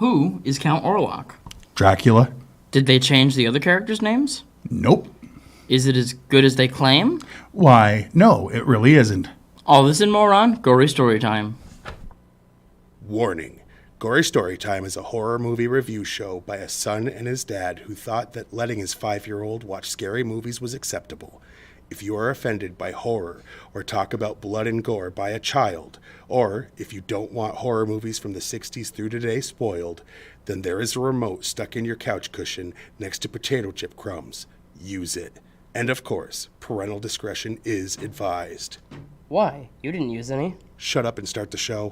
Who is Count Orlok? Dracula. Did they change the other characters' names? Nope. Is it as good as they claim? Why, no, it really isn't. All this and more on Gory Storytime. Warning. Gory Storytime is a horror movie review show by a son and his dad who thought that letting his 5-year-old watch scary movies was acceptable. If you are offended by horror or talk about blood and gore by a child, or if you don't want horror movies from the 60s through today spoiled, then there is a remote stuck in your couch cushion next to potato chip crumbs. Use it. And of course, parental discretion is advised. Why? You didn't use any. Shut up and start the show.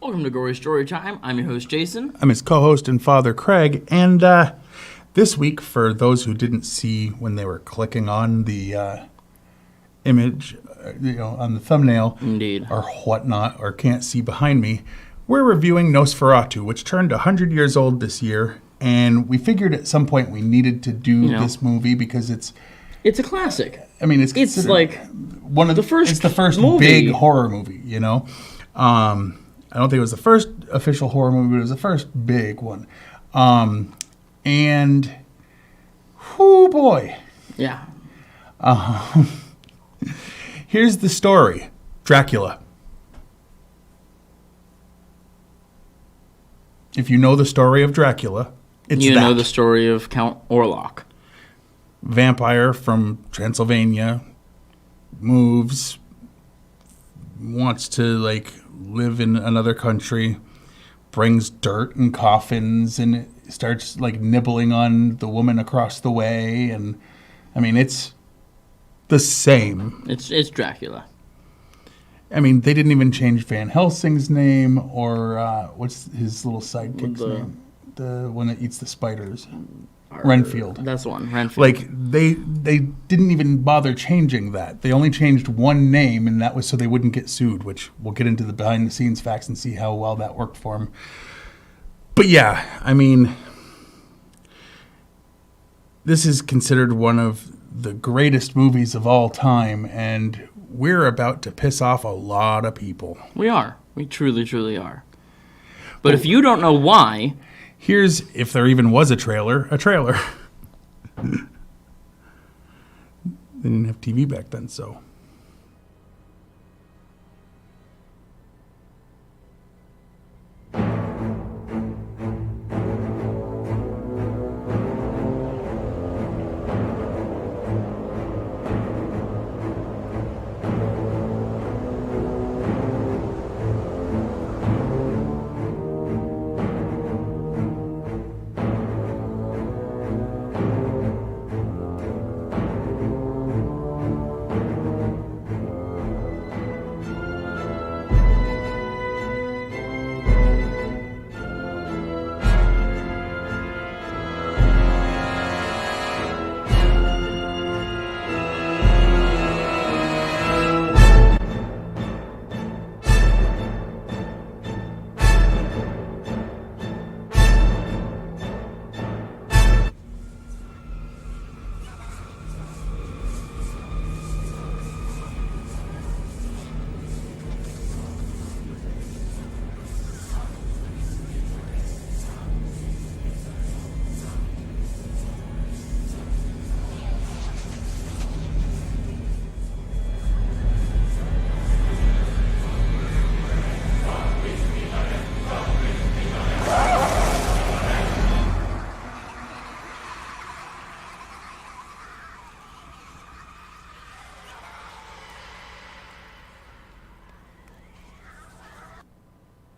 Welcome to Gory Storytime. I'm your host, Jason. I'm his co-host and father, Craig, and this week, for those who didn't see when they were clicking on the image, on the thumbnail, Indeed, or whatnot, or can't see behind me, we're reviewing Nosferatu, which turned 100 years old this year, and we figured at some point we needed to do this movie because it's a classic. I mean, it's like one of the first. It's the first movie. Big horror movie, I don't think it was the first official horror movie, but it was the first big one. And, whoo boy. Yeah. Here's the story. Dracula. If you know the story of Dracula, it's You know the story of Count Orlok. Vampire from Transylvania, moves, wants to, live in another country, brings dirt and coffins, and starts nibbling on the woman across the way. And I mean, it's the same. It's Dracula. I mean, they didn't even change Van Helsing's name or what's his little sidekick's name? The one that eats the spiders. Renfield. That's the one, Renfield. They didn't even bother changing that. They only changed one name, and that was so they wouldn't get sued, which we'll get into the behind-the-scenes facts and see how well that worked for them. But yeah, I mean, this is considered one of the greatest movies of all time, and we're about to piss off a lot of people. We are. We truly, truly are. But if you don't know why... Here's, if there even was a trailer. They didn't have TV back then, so...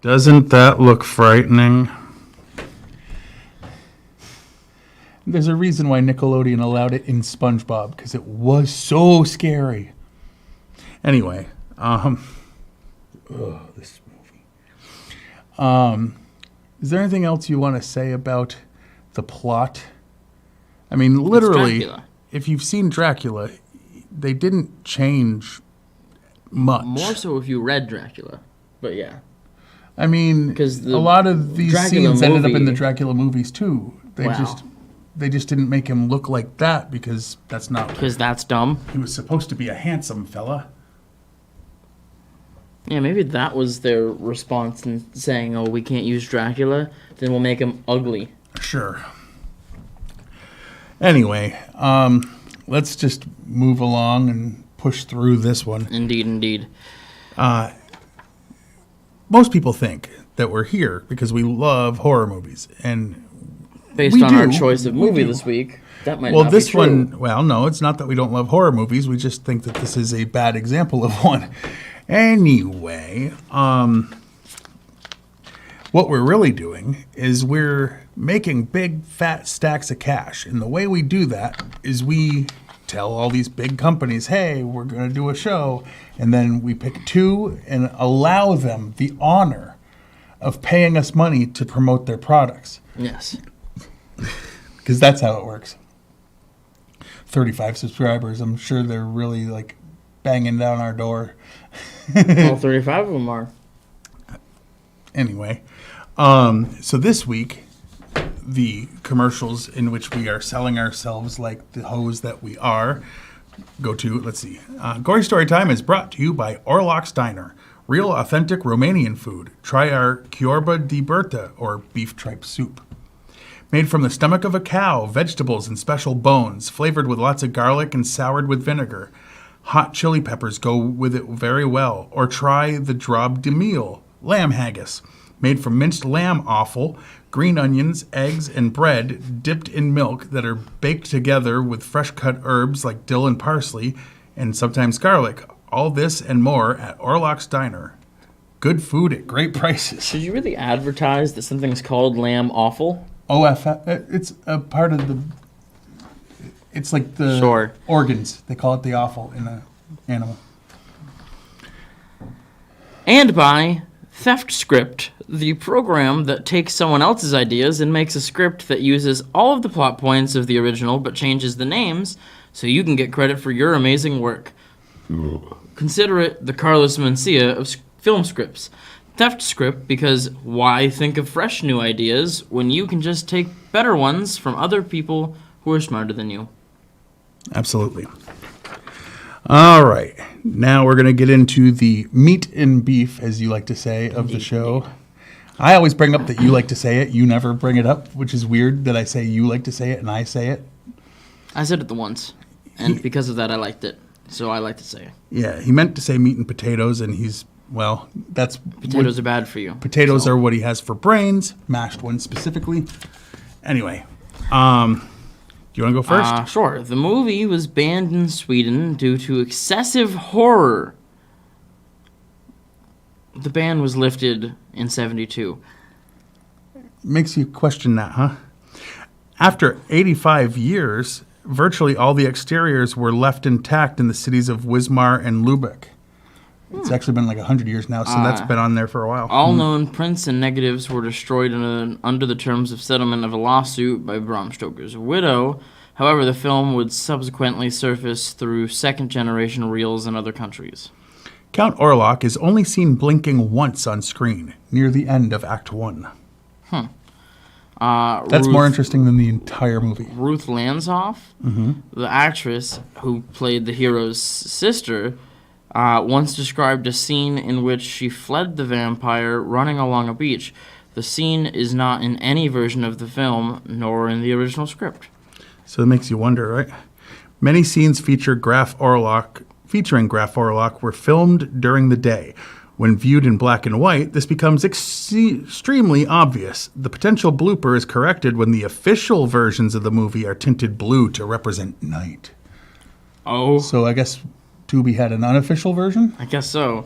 Doesn't that look frightening? There's a reason why Nickelodeon allowed it in SpongeBob, because it was so scary. Anyway, this movie. Is there anything else you want to say about the plot? I mean, literally, Dracula. if you've seen Dracula, they didn't change much. More so if you read Dracula. But yeah. I mean, 'Cause a lot of these Dracula scenes ended up in the movie- Dracula movies too. Wow. They just didn't make him look like that because that's not. Because that's dumb. He was supposed to be a handsome fella. Yeah, maybe that was their response in saying, oh, we can't use Dracula, then we'll make him ugly. Sure. Anyway, let's just move along and push through this one. Indeed, indeed. Most people think that we're here because we love horror movies, and Based we on our do. choice of We movie do. this week, that might well, not this be true. one, well, no, it's not that we don't love horror movies. We just think that this is a bad example of one. Anyway, what we're really doing is we're making big fat stacks of cash. And the way we do that is we tell all these big companies, hey, we're going to do a show. And then we pick two and allow them the honor of paying us money to promote their products. Yes. Because that's how it works. 35 subscribers. I'm sure they're really like banging down our door. All 35 of them are. Anyway, so this week, the commercials in which we are selling ourselves like the hose that we are, go to, let's see. Gory Story Time is brought to you by Orlok's Diner. Real authentic Romanian food. Try our Chiorba di Berta, or beef tripe soup. Made from the stomach of a cow, vegetables and special bones, flavored with lots of garlic and soured with vinegar. Hot chili peppers go with it very well. Or try the drob de meal, lamb haggis, made from minced lamb offal, green onions, eggs, and bread dipped in milk that are baked together with fresh cut herbs like dill and parsley, and sometimes garlic. All this and more at Orlok's Diner. Good food at great prices. Should you really advertise that something's called lamb offal? It's a part of the. It's like the Sure. organs. They call it the offal in an animal. And by Theft Script, the program that takes someone else's ideas and makes a script that uses all of the plot points of the original but changes the names so you can get credit for your amazing work. Consider it the Carlos Mencia of film scripts. Theft Script, because why think of fresh new ideas when you can just take better ones from other people who are smarter than you? Absolutely. All right. Now we're going to get into the meat and beef, as you like to say, of the show. I always bring up that you like to say it. You never bring it up, which is weird that I say you like to say it and I say it. I said it the once, and because of that I liked it, so I like to say it. Yeah, he meant to say meat and potatoes, and that's... Potatoes are bad for you. Potatoes are what he has for brains, mashed ones specifically. Anyway, do you want to go first? Sure. The movie was banned in Sweden due to excessive horror. The ban was lifted in 1972. Makes you question that, huh? After 85 years, virtually all the exteriors were left intact in the cities of Wismar and Lübeck. It's actually been like 100 years now, so that's been on there for a while. All known prints and negatives were destroyed under the terms of settlement of a lawsuit by Bram Stoker's widow. However, the film would subsequently surface through second-generation reels in other countries. Count Orlok is only seen blinking once on screen, near the end of Act 1. That's more interesting than the entire movie. Ruth Lanzhoff, the actress who played the hero's sister, once described a scene in which she fled the vampire running along a beach. The scene is not in any version of the film, nor in the original script. So it makes you wonder, right? Many scenes featuring Graf Orlok were filmed during the day. When viewed in black and white, this becomes extremely obvious. The potential blooper is corrected when the official versions of the movie are tinted blue to represent night. Oh. So I guess Tubi had an unofficial version? I guess so.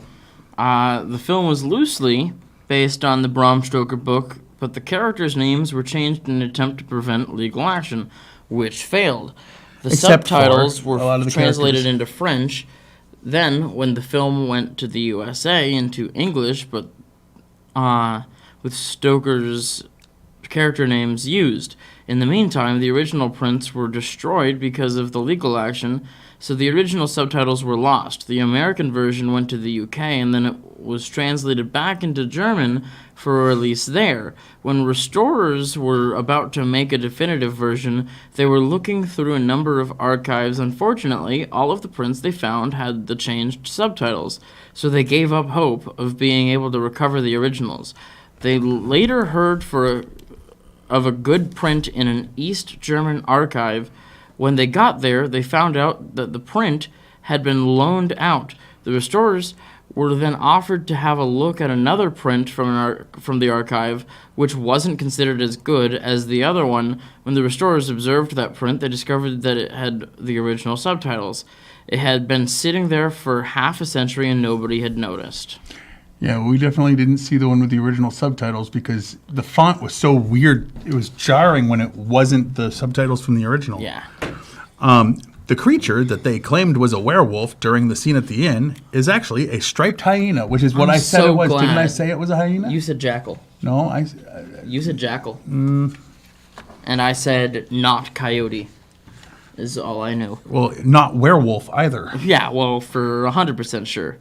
The film was loosely based on the Bram Stoker book, but the characters' names were changed in an attempt to prevent legal action, which failed. The Except subtitles for a lot of were the translated characters. into French. Then, when the film went to the USA into English, but with with Stoker's character names used. In the meantime, the original prints were destroyed because of the legal action, so the original subtitles were lost. The American version went to the UK, and then it was translated back into German for a release there. When restorers were about to make a definitive version, they were looking through a number of archives. Unfortunately, all of the prints they found had the changed subtitles, so they gave up hope of being able to recover the originals. They later heard of a good print in an East German archive. When they got there, they found out that the print had been loaned out. The restorers were then offered to have a look at another print from the archive, which wasn't considered as good as the other one. When the restorers observed that print, they discovered that it had the original subtitles. It had been sitting there for half a century and nobody had noticed. Yeah, we definitely didn't see the one with the original subtitles because the font was so weird. It was jarring when it wasn't the subtitles from the original. Yeah. The creature that they claimed was a werewolf during the scene at the inn is actually a striped hyena, which is what I said so it was. glad. Didn't I say it was a hyena? You said jackal. No, You said jackal. And I said not coyote. Is all I knew. well, not werewolf either. Yeah, well, for 100% sure.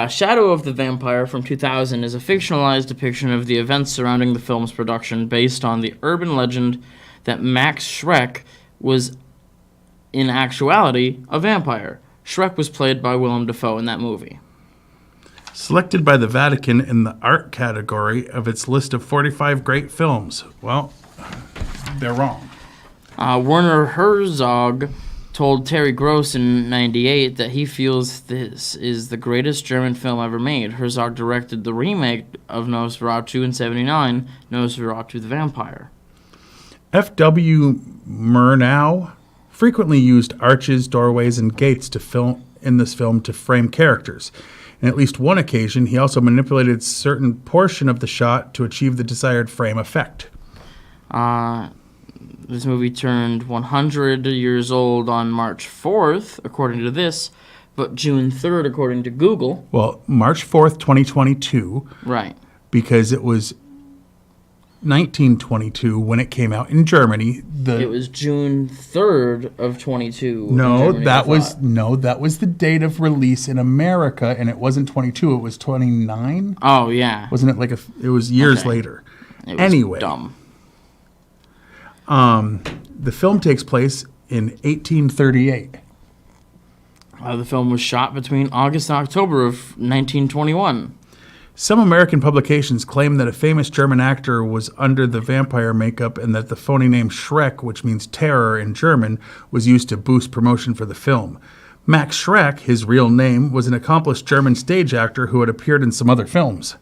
Shadow of the Vampire from 2000 is a fictionalized depiction of the events surrounding the film's production based on the urban legend that Max Schreck was, in actuality, a vampire. Schreck was played by Willem Dafoe in that movie. Selected by the Vatican in the art category of its list of 45 great films. Well, they're wrong. Werner Herzog told Terry Gross in '98 that he feels this is the greatest German film ever made. Herzog directed the remake of Nosferatu in '79, Nosferatu the Vampire. F.W. Murnau frequently used arches, doorways, and gates in this film to frame characters. In at least one occasion, he also manipulated certain portion of the shot to achieve the desired frame effect. This movie turned 100 years old on March 4th, according to this, but June 3rd, according to Google. Well, March 4th, 2022. Right. Because it was 1922 when it came out in Germany. It was June 3rd of 22. No, in Germany, that was the date of release in America, and it wasn't 22. It was 29. Oh yeah. Wasn't it it was years later? It was anyway, dumb. The film takes place in 1838. The film was shot between August and October of 1921. Some American publications claim that a famous German actor was under the vampire makeup and that the phony name Schreck, which means terror in German, was used to boost promotion for the film. Max Schreck, his real name, was an accomplished German stage actor who had appeared in some other films.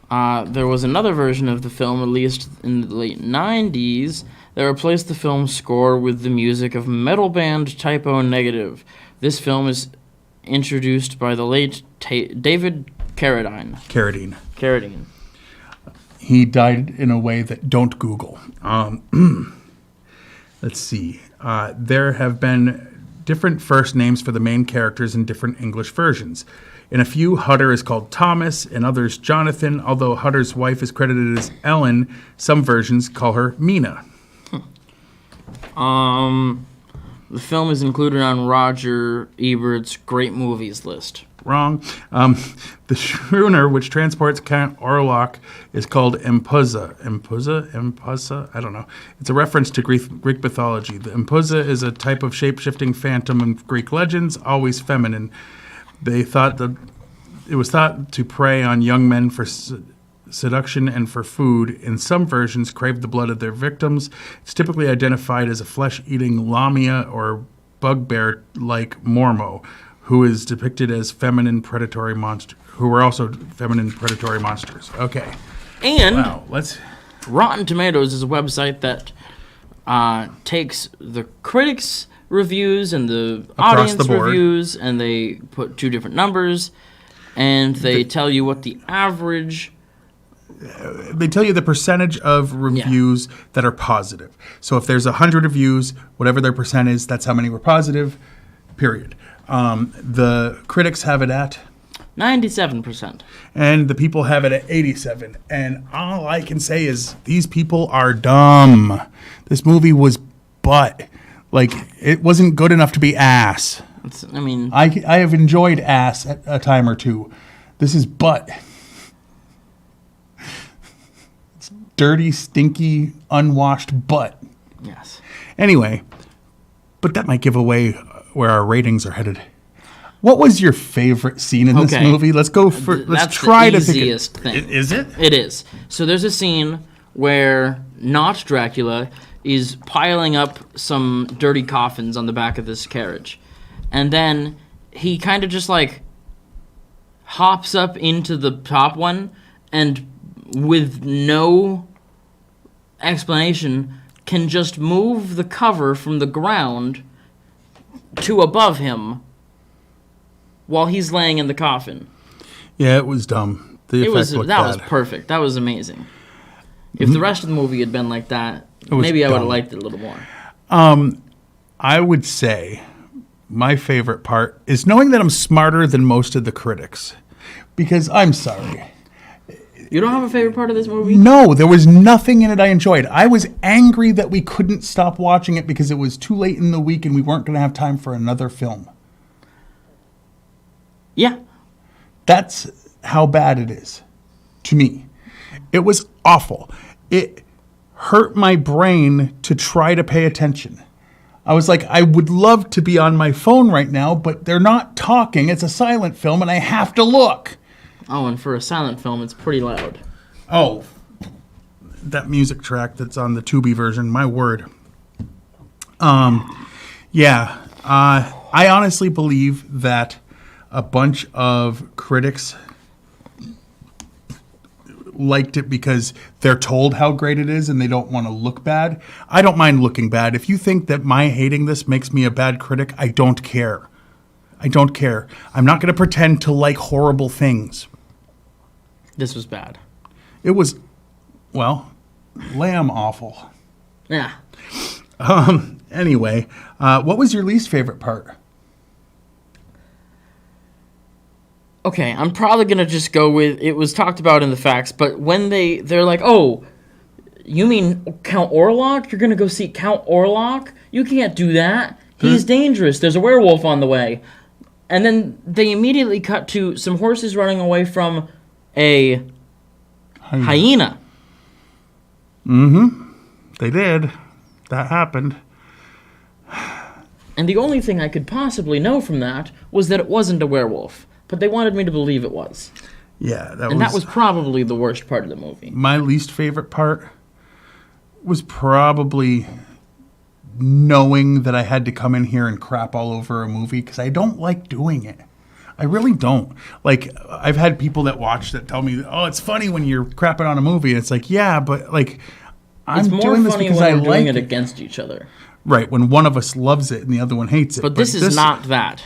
There was another version of the film released in the late 90s that replaced the film's score with the music of metal band Typo Negative. This film is introduced by the late David Carradine. Carradine. He died in a way that don't Google. Let's see. There have been different first names for the main characters in different English versions. In a few, Hutter is called Thomas, in others Jonathan. Although Hutter's wife is credited as Ellen, some versions call her Mina. The film is included on Roger Ebert's Great Movies list. Wrong. The schooner which transports Count Orlok is called Empusa. Empusa? I don't know. It's a reference to Greek mythology. The Empusa is a type of shape-shifting phantom in Greek legends, always feminine. They thought that it was thought to prey on young men for seduction and for food. In some versions, crave the blood of their victims. It's typically identified as a flesh-eating lamia or bugbear-like mormo, who is depicted as feminine predatory monster, who were also feminine predatory monsters. Okay. And wow, Rotten Tomatoes is a website that takes the critics' reviews and the audience reviews, and they put two different numbers, and they tell you what the average. They tell you the percentage of reviews that are positive. So if there's 100 reviews, whatever their percent is, that's how many were positive, period. The critics have it at 97%. And the people have it at 87. And all I can say is these people are dumb. This movie was butt. Like, it wasn't good enough to be ass. I have enjoyed ass at a time or two. This is butt. It's dirty, stinky, unwashed butt. Yes. Anyway, but that might give away where our ratings are headed. What was your favorite scene in this movie? Let's go for. Let's try to think. That's the easiest thing. Is it? It is. So there's a scene where not Dracula is piling up some dirty coffins on the back of this carriage, and then he kind of just like hops up into the top one, and with no explanation, can just move the cover from the ground to above him while he's laying in the coffin. Yeah, it was dumb. The effect looked bad. Was perfect. That was amazing. If the rest of the movie had been like that, maybe I would have liked it a little more. I would say my favorite part is knowing that I'm smarter than most of the critics. Because I'm sorry. You don't have a favorite part of this movie? No, there was nothing in it I enjoyed. I was angry that we couldn't stop watching it because it was too late in the week and we weren't going to have time for another film. Yeah. That's how bad it is to me. It was awful. It hurt my brain to try to pay attention. I was like, I would love to be on my phone right now, but they're not talking. It's a silent film and I have to look. Oh, and for a silent film, it's pretty loud. Oh, that music track that's on the Tubi version, my word. Yeah, I honestly believe that a bunch of critics liked it because they're told how great it is and they don't want to look bad. I don't mind looking bad. If you think that my hating this makes me a bad critic, I don't care. I don't care. I'm not going to pretend to like horrible things. This was bad. It was, well, lamb awful. Yeah. Anyway, what was your least favorite part? Okay, I'm probably going to just go with, it was talked about in the facts, but when they're like, oh, you mean Count Orlok? You're going to go see Count Orlok? You can't do that. He's dangerous. There's a werewolf on the way. And then they immediately cut to some horses running away from a hyena. Mm-hmm. They did. That happened. And the only thing I could possibly know from that was that it wasn't a werewolf. But they wanted me to believe it was. Yeah, that was probably the worst part of the movie. My least favorite part was probably knowing that I had to come in here and crap all over a movie because I don't like doing it. I really don't. Like, I've had people that watch that tell me, oh, it's funny when you're crapping on a movie. And it's like, yeah, but like, I'm doing this because I like it. It's more funny when we're doing it against each other. Right, when one of us loves it and the other one hates it. But this is not that.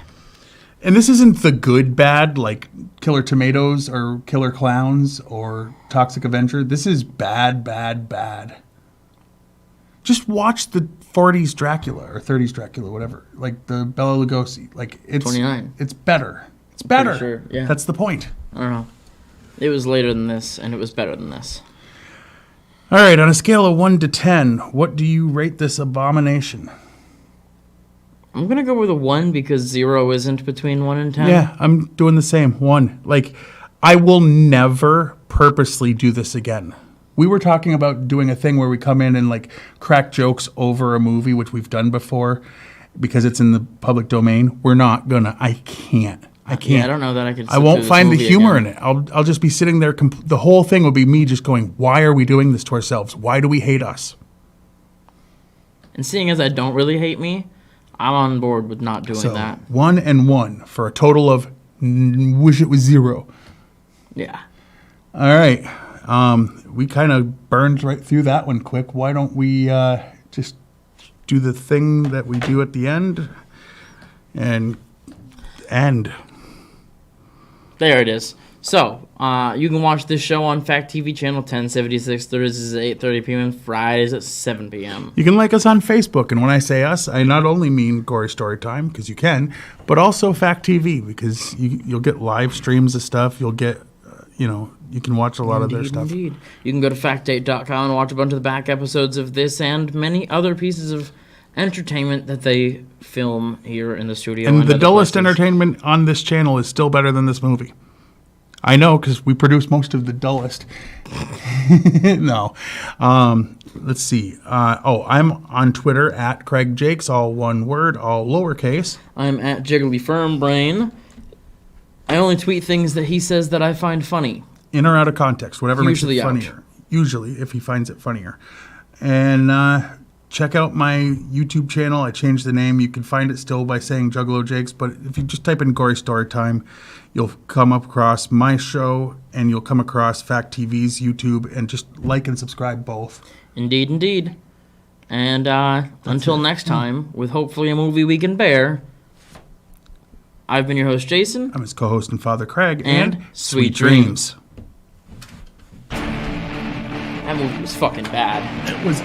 And this isn't the good bad, like Killer Tomatoes or Killer Clowns or Toxic Avenger. This is bad, bad, bad. Just watch the 40s Dracula or 30s Dracula, whatever. Like the Bela Lugosi. Like it's 29. It's better. It's better. Sure, yeah. That's the point. I don't know. It was later than this, and it was better than this. All right, on a scale of 1 to 10, what do you rate this abomination? I'm going to go with a 1 because 0 isn't between 1 and 10. Yeah, I'm doing the same. 1. Like, I will never purposely do this again. We were talking about doing a thing where we come in and, like, crack jokes over a movie, which we've done before, because it's in the public domain. We're not going to. I can't. Yeah, I don't know that I could. I won't find the humor in it. I'll just be sitting there. The whole thing will be me just going, why are we doing this to ourselves? Why do we hate us? And seeing as I don't really hate me, I'm on board with not doing that. 1 and 1 for a total of wish it was 0. Yeah. All right. We kind of burned right through that one quick. Why don't we just do the thing that we do at the end and end? There it is. So, you can watch this show on Fact TV channel 1076, Thursdays at 8:30 p.m. and Fridays at 7 p.m. You can like us on Facebook, and when I say us, I not only mean Gory Storytime, because you can, but also Fact TV, because you'll get live streams of stuff. You'll get, you can watch a lot of their stuff. Indeed. You can go to factdate.com and watch a bunch of the back episodes of this and many other pieces of entertainment that they film here in the studio. And the dullest places. entertainment on this channel is still better than this movie. I know, because we produce most of the dullest. No. Let's see. I'm on Twitter at Craig Jakes, all one word, all lowercase. I'm at Jiggly Firm Brain. I only tweet things that he says that I find funny. In or out of context, whatever Usually makes it out. funnier. Usually, if he finds it funnier. And check out my YouTube channel. I changed the name. You can find it still by saying Juggalo Jakes, but if you just type in Gory Storytime, you'll come across my show, and you'll come across Fact TV's YouTube, and just like and subscribe both. Indeed, indeed. And until next time, with hopefully a movie we can bear, I've been your host, Jason. I'm his co-host and father, Craig, And sweet dreams. That movie was fucking bad. It was